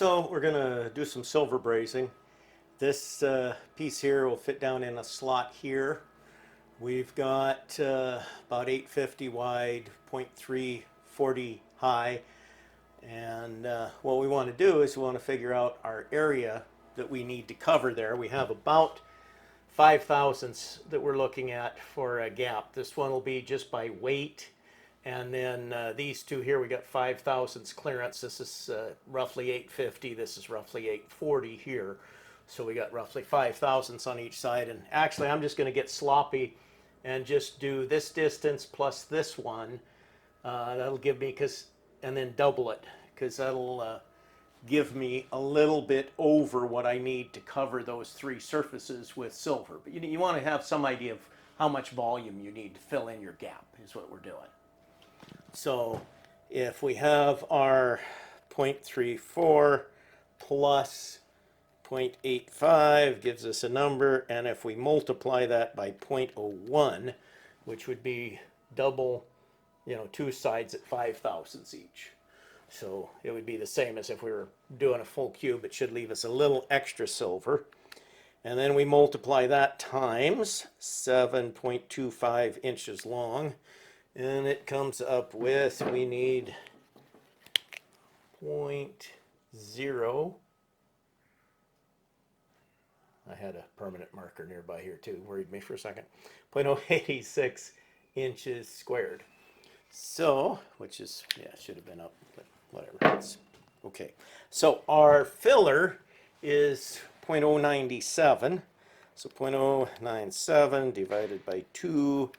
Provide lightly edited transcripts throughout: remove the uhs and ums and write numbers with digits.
So we're going to do some silver brazing. This piece here will fit down in a slot here. We've got about 850 wide, 0.340 high. And what we want to do is we want to figure out our area that we need to cover there. We have about 5 thousandths that we're looking at for a gap. This one will be just by weight. And then these two here, we got 5 thousandths clearance. This is roughly 850. This is roughly 840 here. So we got roughly 5 thousandths on each side. And actually, I'm just going to get sloppy and just do this distance plus this one. That'll give me, and then double it, because that'll give me a little bit over what I need to cover those 3 surfaces with silver. But you want to have some idea of how much volume you need to fill in your gap is what we're doing. So if we have our 0.34 plus 0.85 gives us a number, and if we multiply that by 0.01, which would be double, 2 sides at 5 thousandths each. So it would be the same as if we were doing a full cube. It should leave us a little extra silver. And then we multiply that times 7.25 inches long. And it comes up with, we need 0.0. I had a permanent marker nearby here too, worried me for a second. 0.086 inches squared. So, which is, should have been up, but whatever. It's okay. So our filler is 0.097. So 0.097 divided by 2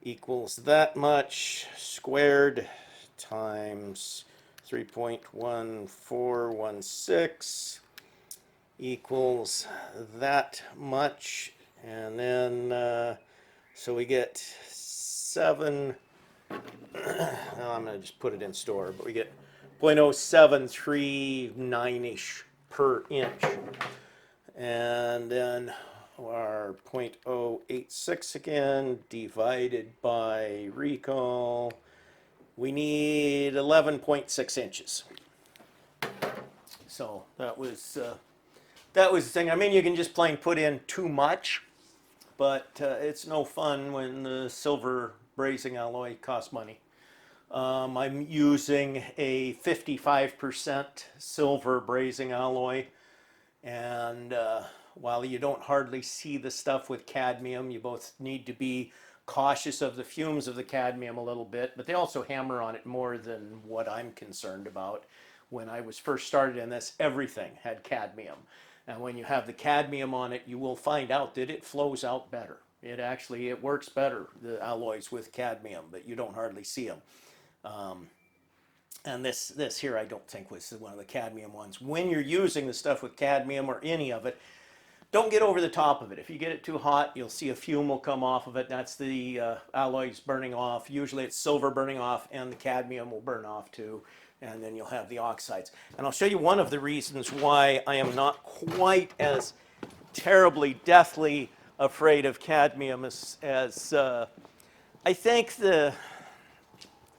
equals that much squared times 3.1416 equals that much, and then so we get 7. I'm going to just put it in store, but we get 0.0739-ish per inch, and then our 0.086 again divided by recall, we need 11.6 inches. So that was the thing. I mean, you can just plain put in too much, but it's no fun when the silver brazing alloy costs money. I'm using a 55% silver brazing alloy, and while you don't hardly see the stuff with cadmium, you both need to be cautious of the fumes of the cadmium a little bit, but they also hammer on it more than what I'm concerned about. When I was first started in this, everything had cadmium. And when you have the cadmium on it, you will find out that it flows out better. It works better, the alloys with cadmium, but you don't hardly see them. And this here I don't think was one of the cadmium ones. When you're using the stuff with cadmium or any of it, don't get over the top of it. If you get it too hot, you'll see a fume will come off of it. That's the alloys burning off. Usually it's silver burning off, and the cadmium will burn off too. And then you'll have the oxides. And I'll show you one of the reasons why I am not quite as terribly, deathly afraid of cadmium as I think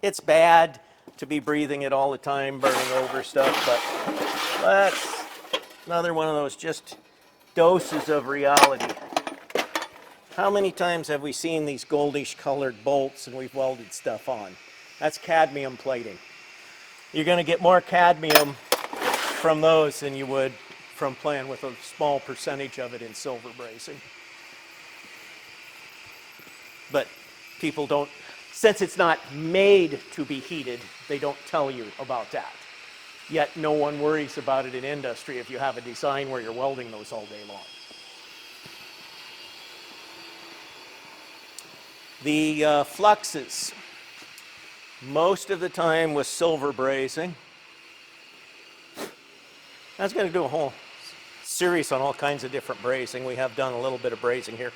it's bad to be breathing it all the time, burning over stuff, but that's another one of those just doses of reality. How many times have we seen these goldish colored bolts and we've welded stuff on? That's cadmium plating. You're going to get more cadmium from those than you would from playing with a small percentage of it in silver brazing. But people don't, since it's not made to be heated, they don't tell you about that. Yet no one worries about it in industry if you have a design where you're welding those all day long. The fluxes, most of the time with silver brazing. I was going to do a whole series on all kinds of different brazing. We have done a little bit of brazing here.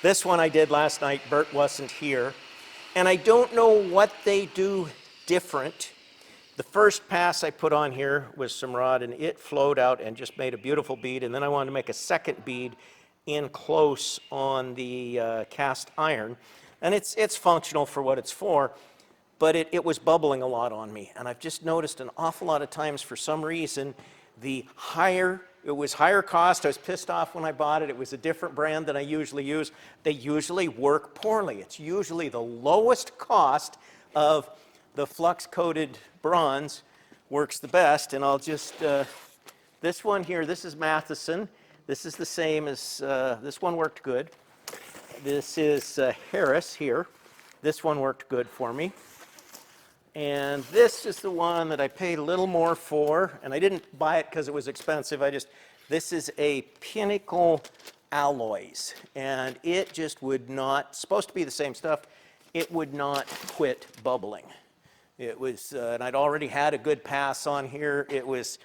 This one I did last night. Bert wasn't here. And I don't know what they do different. The first pass I put on here was some rod, and it flowed out and just made a beautiful bead. And then I wanted to make a second bead in close on the cast iron. And it's functional for what it's for, but it was bubbling a lot on me. And I've just noticed an awful lot of times, for some reason, It was higher cost. I was pissed off when I bought it. It was a different brand than I usually use. They usually work poorly. It's usually the lowest cost of the flux coated bronze works the best. And I'll just, this one here, this is Matheson. This is the same as, this one worked good. This is Harris here. This one worked good for me. And this is the one that I paid a little more for, and I didn't buy it because it was expensive. This is a Pinnacle Alloys, and it just would not, supposed to be the same stuff, it would not quit bubbling. It was, and I'd already had a good pass on here. It was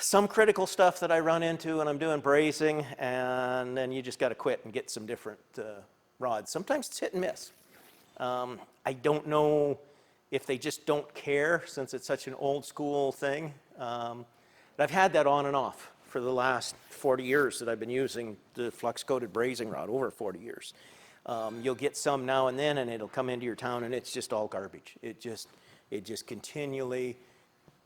some critical stuff that I run into when I'm doing brazing, and then you just got to quit and get some different rods. Sometimes it's hit and miss. I don't know if they just don't care since it's such an old school thing. But I've had that on and off for the last 40 years that I've been using the flux coated brazing rod, over 40 years. You'll get some now and then and it'll come into your town and it's just all garbage. It just continually,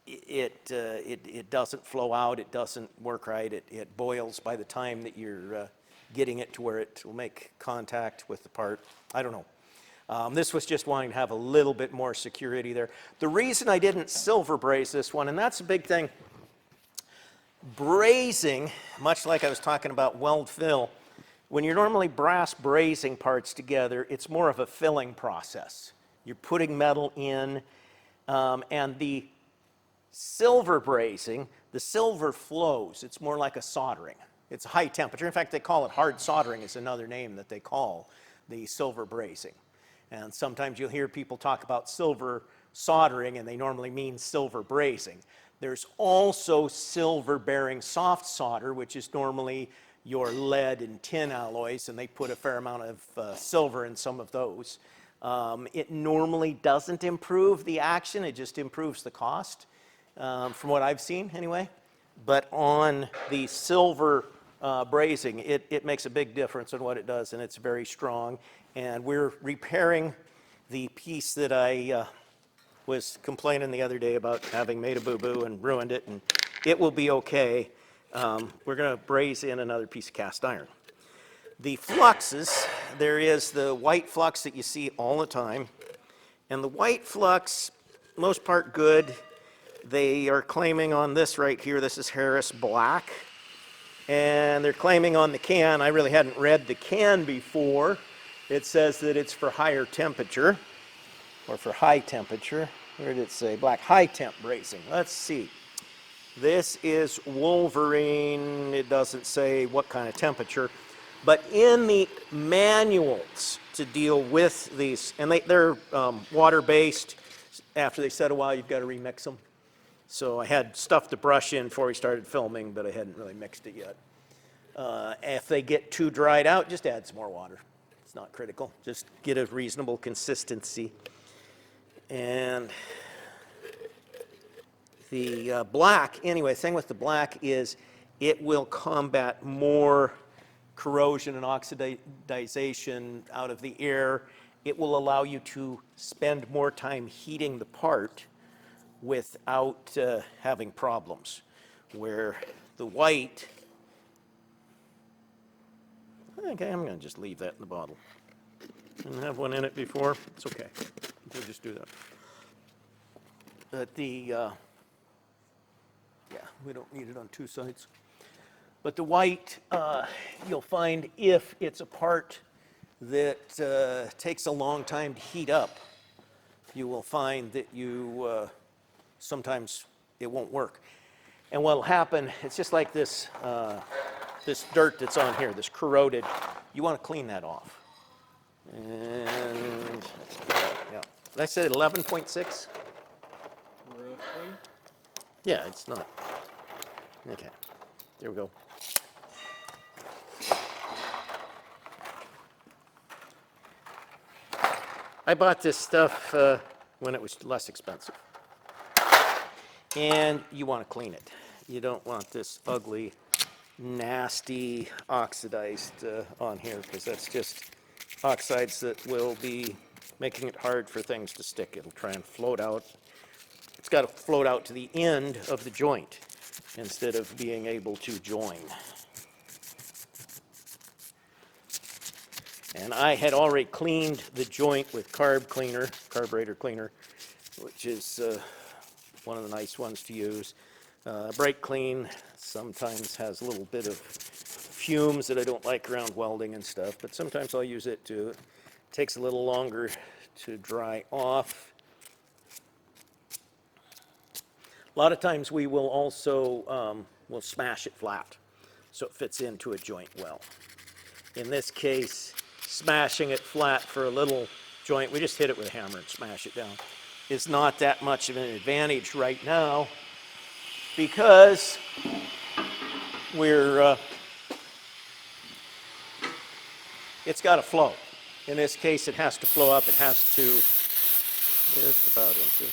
it doesn't flow out, it doesn't work right, it boils by the time that you're getting it to where it will make contact with the part. I don't know. This was just wanting to have a little bit more security there. The reason I didn't silver braze this one, and that's a big thing, brazing, much like I was talking about weld fill, when you're normally brass brazing parts together, it's more of a filling process. You're putting metal in, and the silver brazing, the silver flows. It's more like a soldering. It's high temperature. In fact, they call it hard soldering is another name that they call the silver brazing. And sometimes you'll hear people talk about silver soldering, and they normally mean silver brazing. There's also silver bearing soft solder, which is normally your lead and tin alloys, and they put a fair amount of silver in some of those. It normally doesn't improve the action, it just improves the cost, from what I've seen anyway. But on the silver brazing, it makes a big difference in what it does, and it's very strong. And we're repairing the piece that I was complaining the other day about having made a boo-boo and ruined it, and it will be okay. We're going to braze in another piece of cast iron. The fluxes, there is the white flux that you see all the time, and the white flux, most part good. They are claiming on this right here, this is Harris Black, and they're claiming on the can, I really hadn't read the can before, it says that it's for higher temperature, or for high temperature. Where did it say? Black high temp brazing. Let's see. This is Wolverine. It doesn't say what kind of temperature. But in the manuals to deal with these, and they're water-based. After they set a while, you've got to remix them. So I had stuff to brush in before we started filming, but I hadn't really mixed it yet. If they get too dried out, just add some more water. It's not critical. Just get a reasonable consistency. And the black, anyway, the thing with the black is it will combat more corrosion and oxidization out of the air. It will allow you to spend more time heating the part without having problems. Where the white, okay, I'm going to just leave that in the bottle. Didn't have one in it before. It's okay. We'll just do that. But the, yeah, we don't need it on two sides. But the white, you'll find if it's a part that takes a long time to heat up, you will find that you, sometimes it won't work. And what'll happen, it's just like this, this dirt that's on here, this corroded, you want to clean that off. And, yeah. Did I say 11.6? Roughly. Yeah, it's not. Okay, there we go. I bought this stuff when it was less expensive. And you want to clean it. You don't want this ugly, nasty, oxidized on here, because that's just oxides that will be making it hard for things to stick. It'll try and float out. it's got to float out to the end of the joint instead of being able to join. And I had already cleaned the joint with carburetor cleaner, which is one of the nice ones to use. Brake clean sometimes has a little bit of fumes that I don't like around welding and stuff, but sometimes I'll use it too. It takes a little longer to dry off. A lot of times we will also we'll smash it flat so it fits into a joint well. In this case, smashing it flat for a little joint, we just hit it with a hammer and smash it down, is not that much of an advantage right now because it's got to flow. In this case, it has to flow up. It has to, just about empty.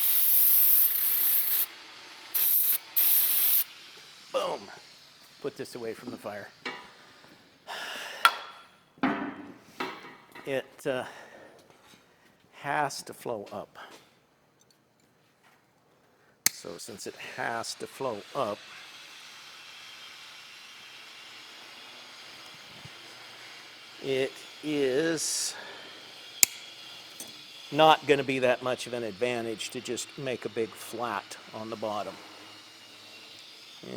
Boom. Put this away from the fire. It has to flow up. So since it has to flow up, it is not going to be that much of an advantage to just make a big flat on the bottom.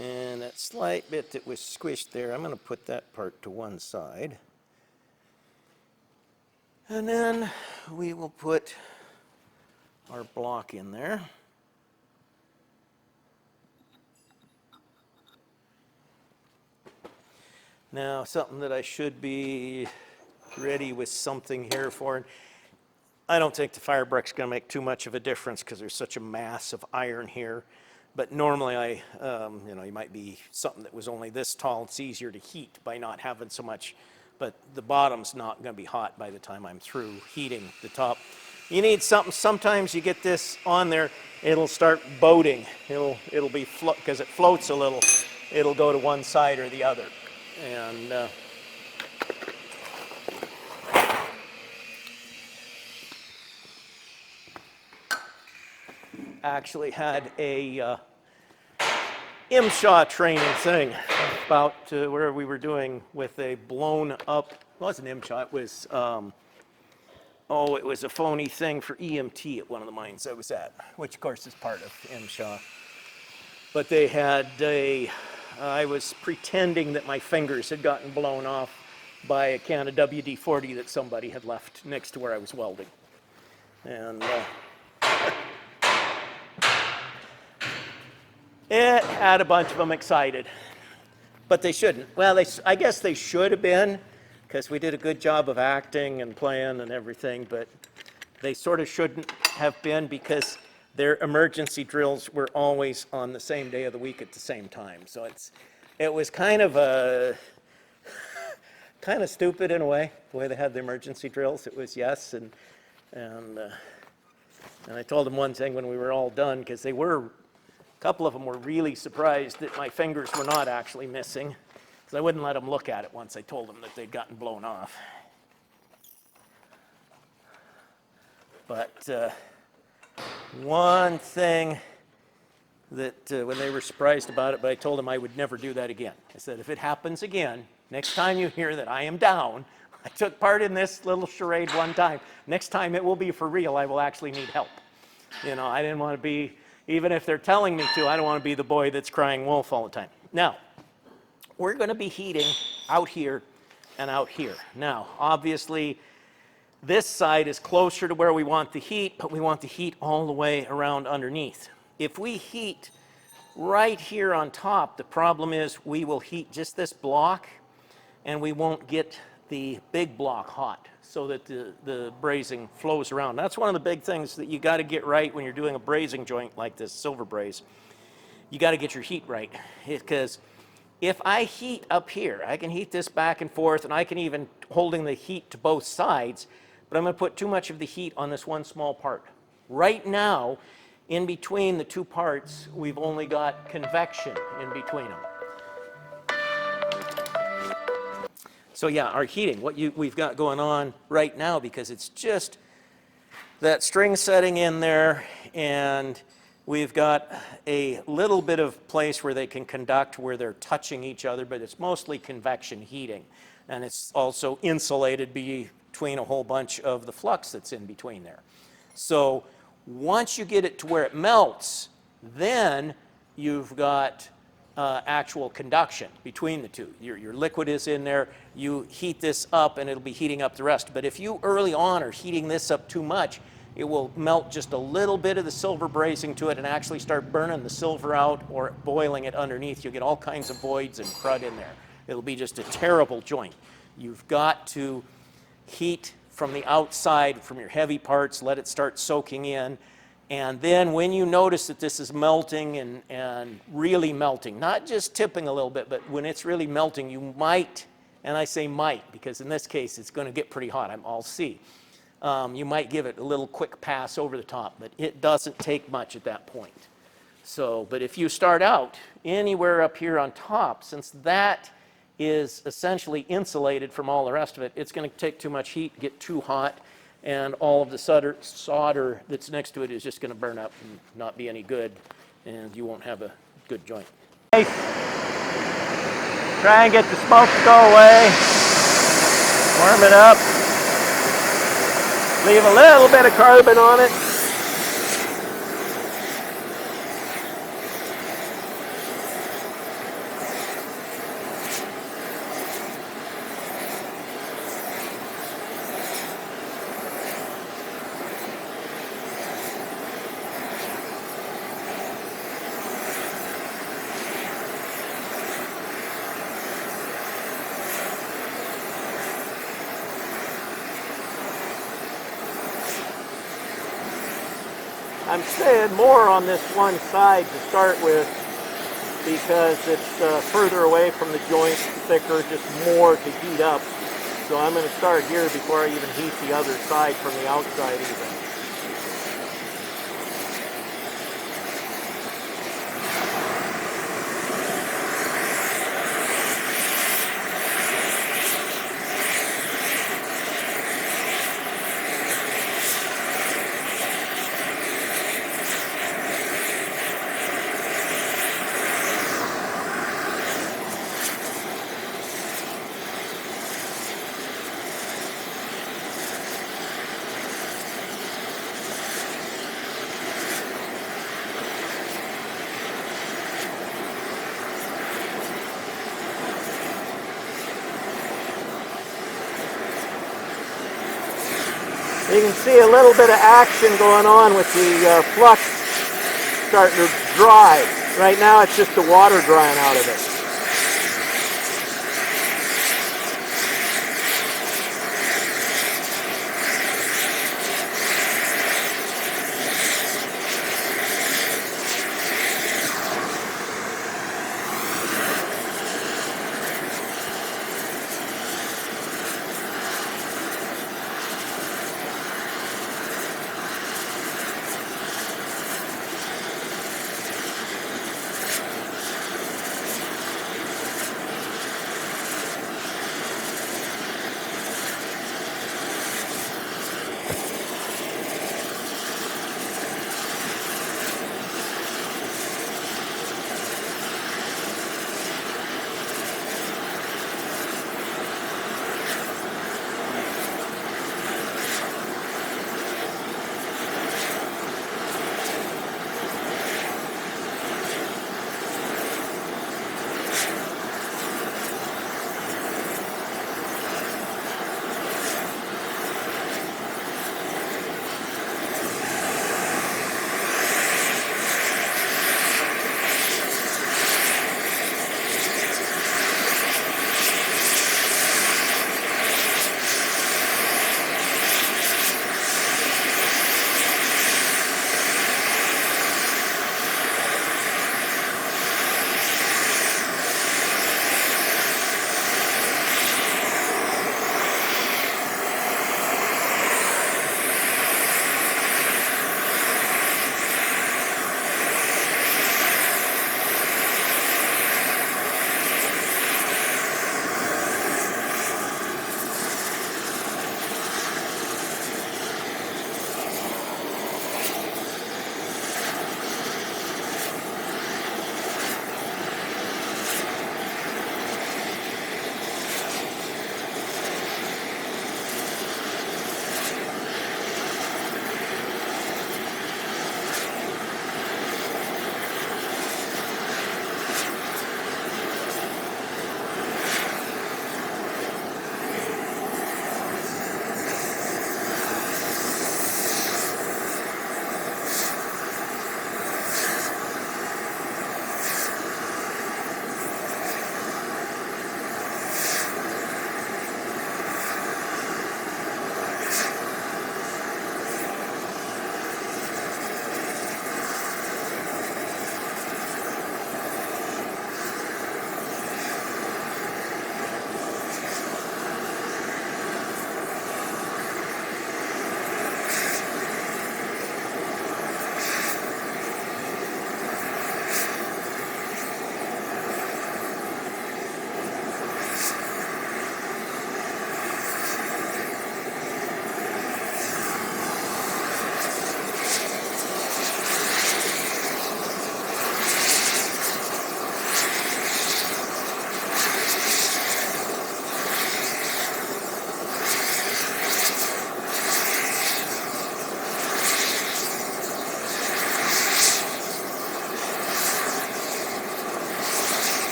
And that slight bit that was squished there, I'm going to put that part to one side. And then we will put our block in there. Now, something that I should be ready with something here for. I don't think the fire brick's going to make too much of a difference because there's such a mass of iron here. But normally you might be something that was only this tall. It's easier to heat by not having so much. But the bottom's not going to be hot by the time I'm through heating the top. You need something, sometimes you get this on there, it'll start boating. It'll be, because it floats a little, it'll go to one side or the other. And actually had a MSHA training thing about where we were doing with a blown up, it wasn't MSHA, it was, it was a phony thing for EMT at one of the mines I was at, which of course is part of MSHA. But they had I was pretending that my fingers had gotten blown off by a can of WD-40 that somebody had left next to where I was welding. And it had a bunch of them excited, but they shouldn't. Well, I guess they should have been, because we did a good job of acting and playing and everything, but they sort of shouldn't have been because their emergency drills were always on the same day of the week at the same time. So it was kind of stupid in a way, the way they had the emergency drills. It was yes, and I told them one thing when we were all done, because a couple of them were really surprised that my fingers were not actually missing, because I wouldn't let them look at it once I told them that they'd gotten blown off. But one thing that when they were surprised about it, but I told them I would never do that again. I said, if it happens again, next time you hear that I am down, I took part in this little charade one time. Next time it will be for real. I will actually need help. I didn't want to be, even if they're telling me to, I don't want to be the boy that's crying wolf all the time. Now, we're going to be heating out here and out here. Now, obviously, this side is closer to where we want the heat, but we want the heat all the way around underneath. If we heat right here on top, the problem is we will heat just this block, and we won't get the big block hot so that the brazing flows around. That's one of the big things that you got to get right when you're doing a brazing joint like this silver braze. You got to get your heat right, because if I heat up here, I can heat this back and forth, and I can even holding the heat to both sides, but I'm going to put too much of the heat on this one small part. Right now, in between the two parts, we've only got convection in between them. So yeah, our heating, what we've got going on right now, because it's just that string setting in there, and We've got a little bit of place where they can conduct, where they're touching each other, but it's mostly convection heating. And it's also insulated between a whole bunch of the flux that's in between there. So once you get it to where it melts, then you've got actual conduction between the two. Your liquid is in there, you heat this up and it'll be heating up the rest. But if you early on are heating this up too much, it will melt just a little bit of the silver brazing to it and actually start burning the silver out or boiling it underneath. You'll get all kinds of voids and crud in there. It'll be just a terrible joint. You've got to heat from the outside, from your heavy parts, let it start soaking in. And then when you notice that this is melting and really melting, not just tipping a little bit, but when it's really melting, you might, and I say might, because in this case it's going to get pretty hot, I'll see. You might give it a little quick pass over the top, but it doesn't take much at that point. So, but if you start out anywhere up here on top, since that is essentially insulated from all the rest of it, it's going to take too much heat, get too hot, and all of the solder that's next to it is just going to burn up and not be any good, and you won't have a good joint. Try and get the smoke to go away. Warm it up. Leave a little bit of carbon on it. I'm staying more on this one side to start with because it's further away from the joint, thicker, just more to heat up. So I'm going to start here before I even heat the other side from the outside even. You can see a little bit of action going on with the flux starting to dry. Right now it's just the water drying out of it.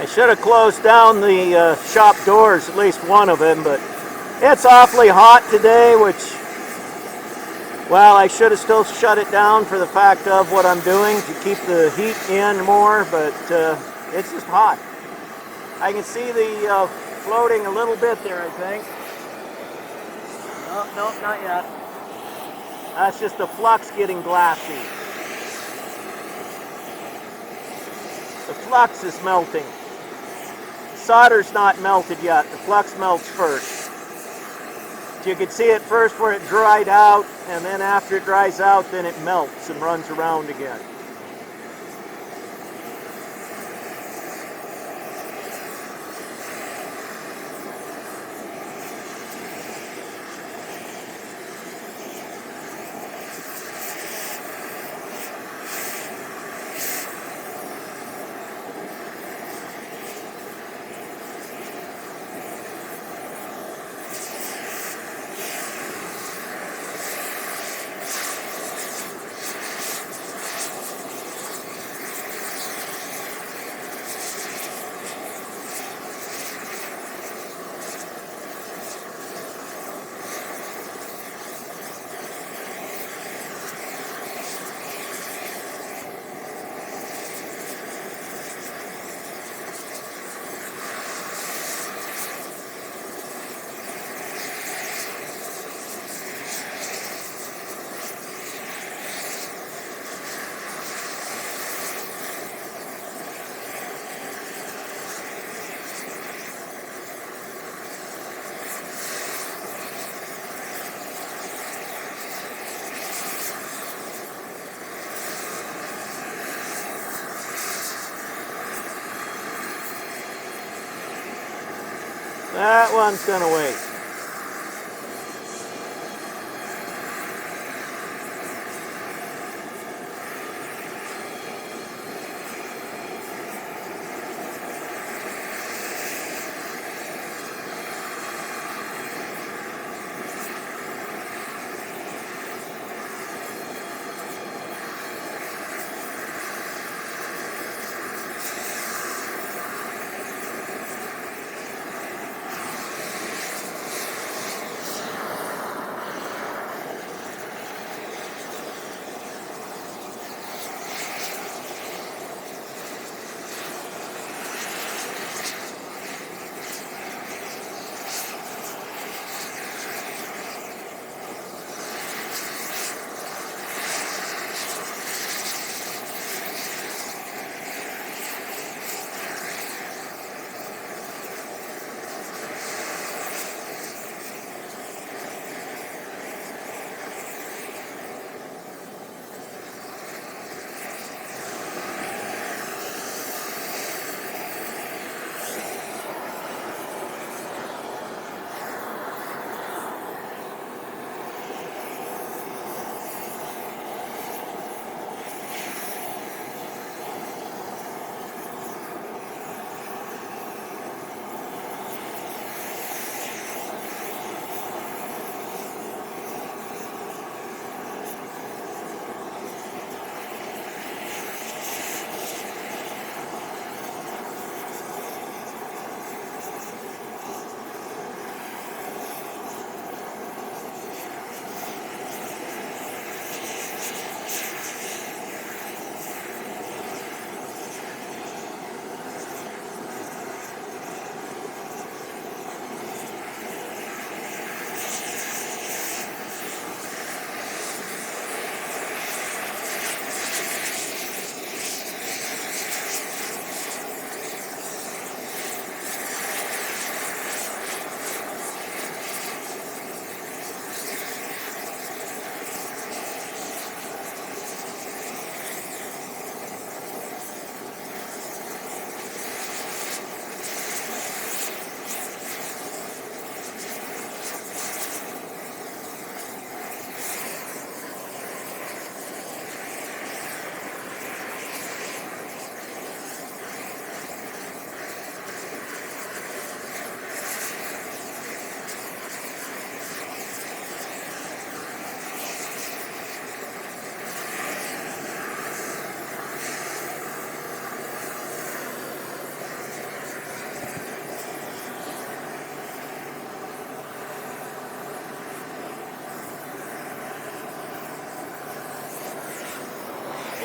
should have closed down the shop doors, at least one of them, but it's awfully hot today, which, well, I should have still shut it down for the fact of what I'm doing to keep the heat in more, but it's just hot. I can see the floating a little bit there, I think. No, not yet. That's just the flux getting glassy. The flux is melting. The solder's not melted yet. The flux melts first. You can see it first where it dried out, and then after it dries out, then it melts and runs around again. That one's gonna wait.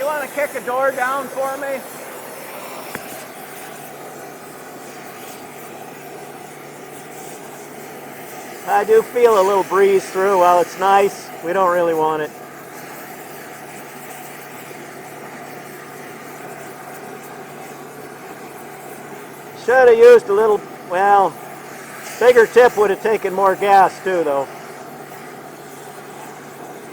You want to kick a door down for me? I do feel a little breeze through. While it's nice, we don't really want it. Should have used a little, well, bigger tip would have taken more gas too, though.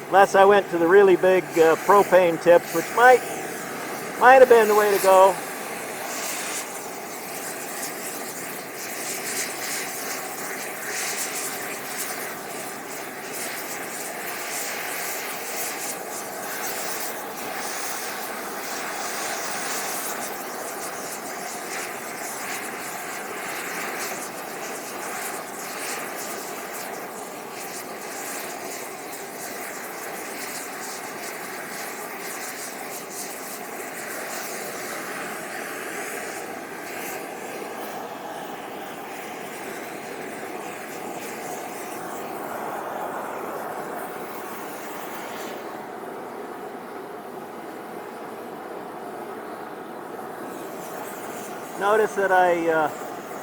Unless I went to the really big propane tips, which might have been the way to go. Notice that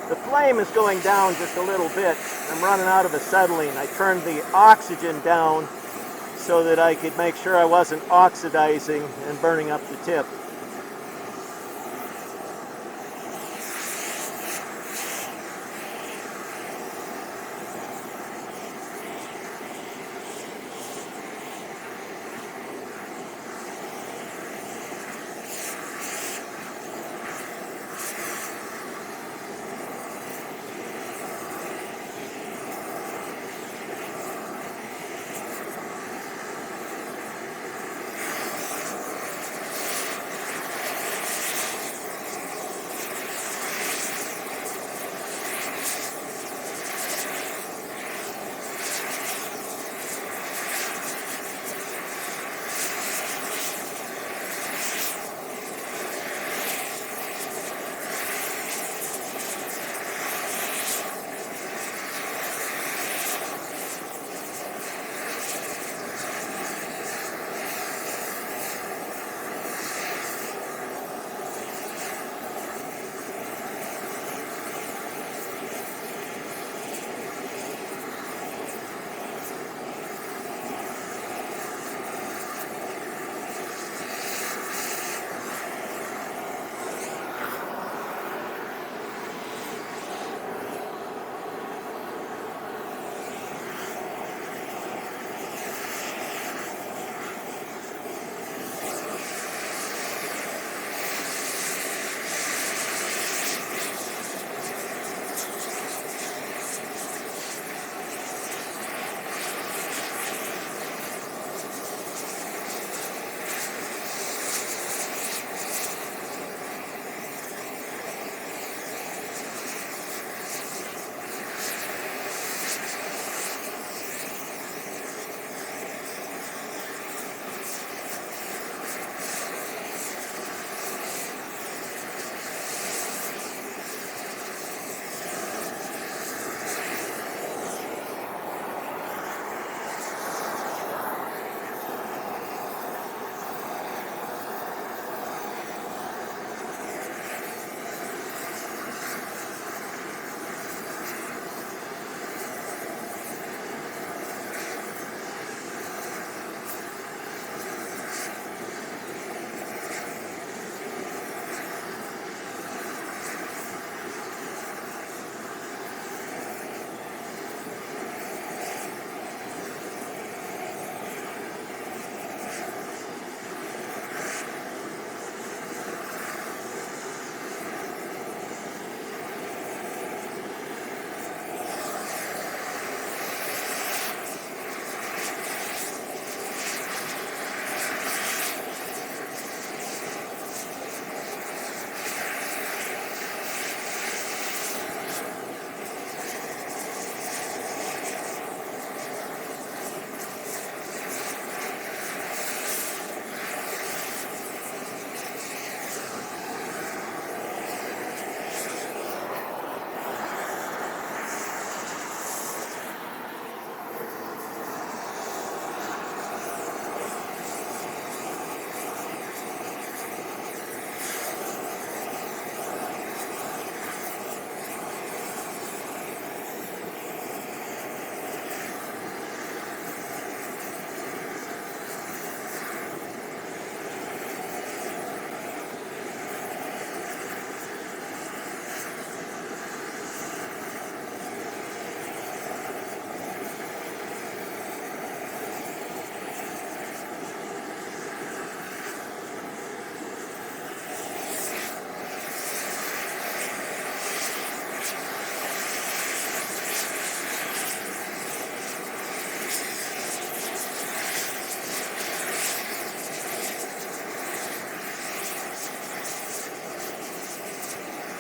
the flame is going down just a little bit. I'm running out of acetylene. I turned the oxygen down so that I could make sure I wasn't oxidizing and burning up the tip.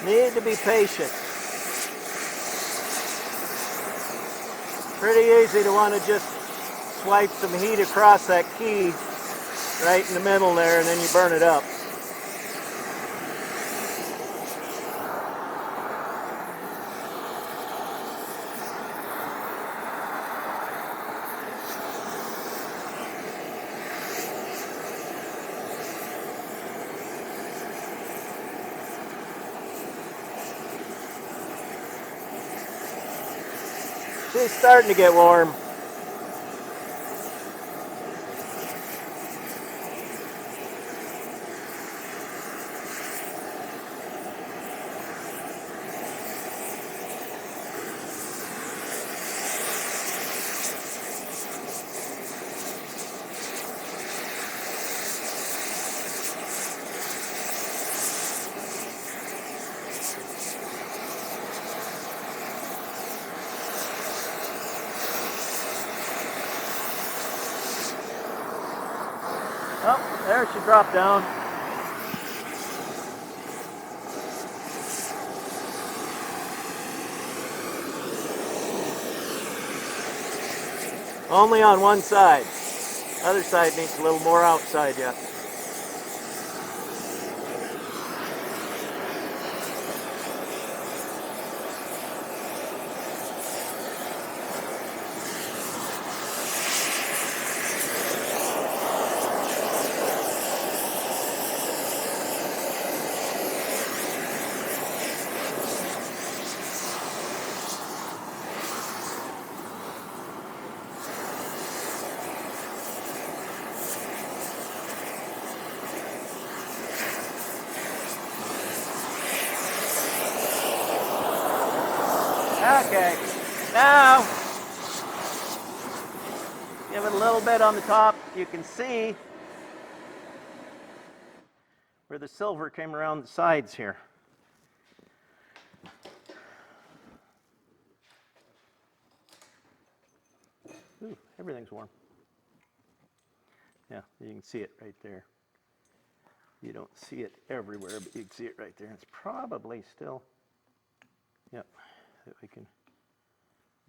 Need to be patient. Pretty easy to want to just swipe some heat across that key right in the middle there, and then you burn it up. She's starting to get warm. Oh, there she dropped down. Only on one side. Other side needs a little more outside yet. Okay, now give it a little bit on the top. You can see where the silver came around the sides here. Ooh, everything's warm. Yeah, you can see it right there. You don't see it everywhere, but you can see it right there. It's probably still, yep, we can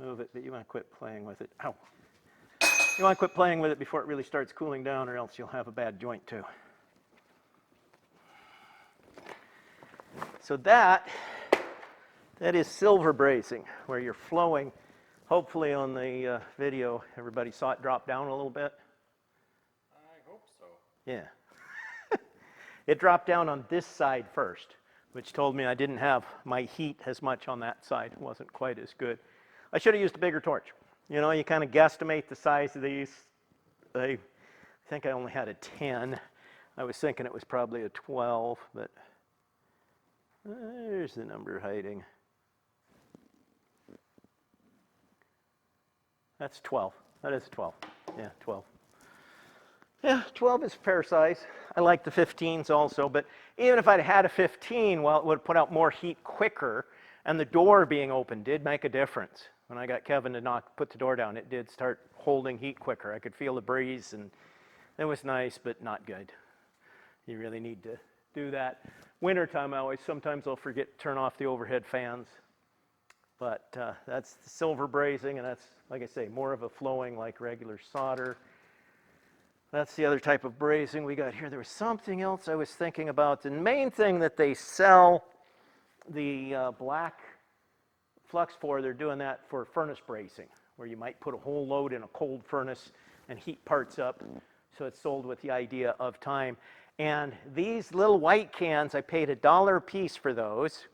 move it, but you want to quit playing with it. Ow. You want to quit playing with it before it really starts cooling down, or else you'll have a bad joint too. So that is silver brazing, where you're flowing. Hopefully on the video, everybody saw it drop down a little bit. I hope so. Yeah. It dropped down on this side first, which told me I didn't have my heat as much on that side. It wasn't quite as good. I should have used a bigger torch. You know, you kind of guesstimate the size of these. I think I only had a 10. I was thinking it was probably a 12, but there's the number hiding. That's 12. That is 12. Yeah, 12. Yeah, 12 is fair size. I like the 15s also, but even if I'd had a 15, well, it would put out more heat quicker, and the door being open did make a difference. When I got Kevin to put the door down, it did start holding heat quicker. I could feel the breeze, and it was nice, but not good. You really need to do that. Wintertime, sometimes I'll forget to turn off the overhead fans. But that's the silver brazing, and that's, like I say, more of a flowing like regular solder. That's the other type of brazing we got here. There was something else I was thinking about. The main thing that they sell the black flux for, they're doing that for furnace brazing, where you might put a whole load in a cold furnace and heat parts up. So it's sold with the idea of time. And these little white cans, I paid $1 a piece for those.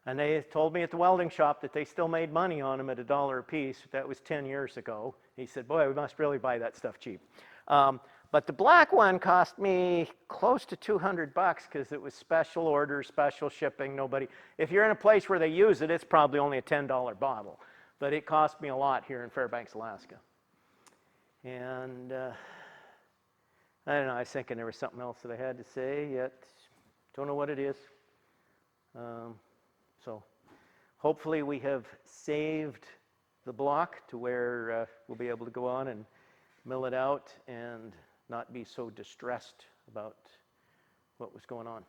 And they told me at the welding shop that they still made money on them at $1 a piece. That was 10 years ago. He said, boy, we must really buy that stuff cheap. But the black one cost me close to $200 because it was special order, special shipping. If you're in a place where they use it, it's probably only a $10 bottle. But it cost me a lot here in Fairbanks, Alaska. And I don't know, I was thinking there was something else that I had to say, yet don't know what it is. So hopefully we have saved the block to where we'll be able to go on and mill it out and not be so distressed about what was going on.